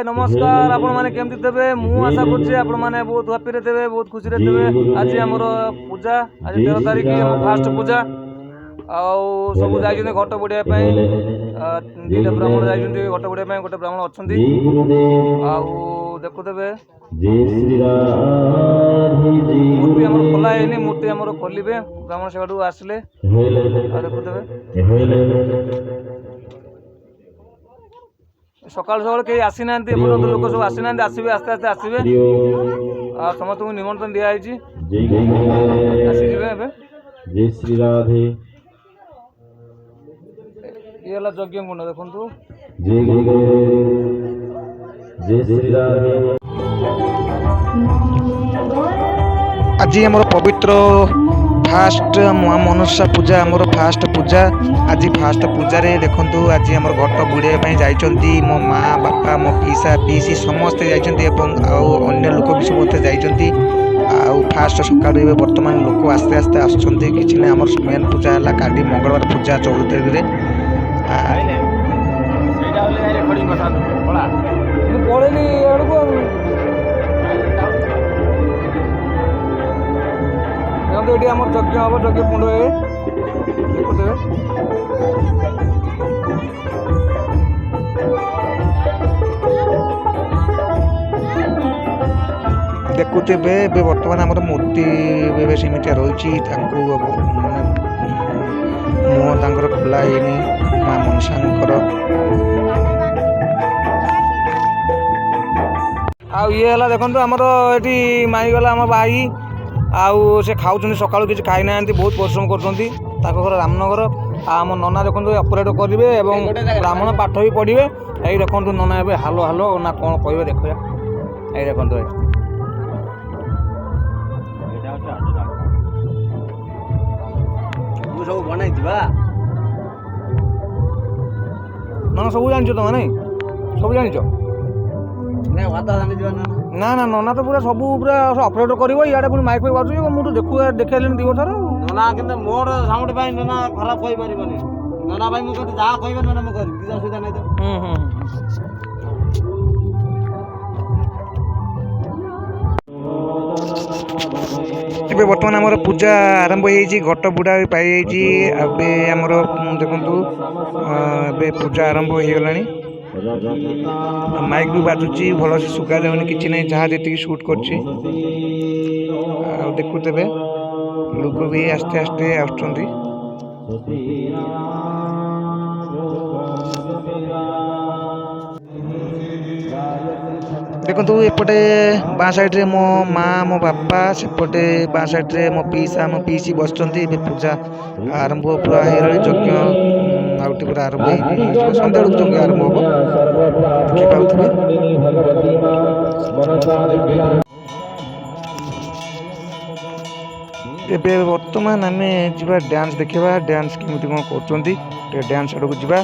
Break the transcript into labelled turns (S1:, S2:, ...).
S1: नमस्कार आपण माने केमती देबे मु आशा करछि आपण माने बहुत हैप्पी रे देबे बहुत खुशी रे देबे। आज हमर पूजा आज 13 तारिख हम फास्ट पूजा आउ सब जाइछन घट बुडिया पई दीटा ब्राह्मण जाइछन घट बुडिया पई गोटे ब्राह्मण अछंती आउ देखु देबे मूर्ति हमर खोला हैनी मूर्ति हमर खोलिबे ब्राह्मण सेवाडू आसले देखु देबे सकाल सकाल कहीं आसी ना पर्यटन लोक सब आसी ना आसबे आस्ते आस्ते आसबे समस्त को निमंत्रण दिखाई
S2: जय श्री राधे
S1: ये यज्ञ कुंड देखु
S2: जय श्री राधे
S3: आज आम पवित्र फास्ट मनसा पूजा आमर फास्ट पूजा आज फास्ट पूजा रे देखंतु आज आमर घट बुड़े जाइछंती मो माँ बापा मो पीसा पीसी समस्ते जाइछंती एवं अन्य लोक भी समस्ते जाइछंती आउ फास्ट सकाळु एबे वर्तमान लोक आस्ते आस्ते आछंती किछि नै आमर मेन पूजा हला काली मंगलवार पूजा 14 तारिख रे
S1: सेटा होले रेकॉर्डिंग करथान बडा मु पळेली एडको ये आम यज्ञ हम यज्ञ कुंड
S3: देखुथे बर्तमान आम मूर्ति सेमितिया रही मुह खोला है माँ मनसा
S1: ये देखो आमर ये माईगला आम भाई आउ से खाऊँ सकालू किसी खाई ना बहुत परिश्रम कर घर रामनगर आम नना देखो ऑपरेट करेंगे और ब्राह्मण पाठ भी पढ़े ये देखो नना ए हालो हालो ना कौन कहे देखा ये देखो सब बनाई ना सब जान तुम नहीं सब जान ना ना नना तो पूरा सब पूरा ऑपरेट करिवो याडे पुनी माइक पे बाजु मु तो देखैलेन दिवो थर नना किंतु मोर साउंड पाई नना खराब कहि परिबनी नना भाई मु कति जा कहिबे नना मु करि किजा सुविधा नै तो
S3: बर्तमान आमर पूजा आरंभ हो घट बुड़ा पाई आमर देखु पूजा आरंभ हो गलानी माइक भी बाजुची भल से सुगा जाऊनी कि ना जहाँ जी सुट कर देखुते लोक भी आस्ते आस्ते आसुँच देखु एपटे बाँ साइड्रे मो माँ मो बापा सेपटे बाँ साइड्रे मो पीसा मो पीसी बस पूजा आरंभ पूरा यज्ञ आउट पूरा आरंभ सन्ध्या बेलू यज्ञ आरंभ हम देखिए बर्तमान आम जा डांस देखा डांस केमी कौन कर डांस आड़ को जा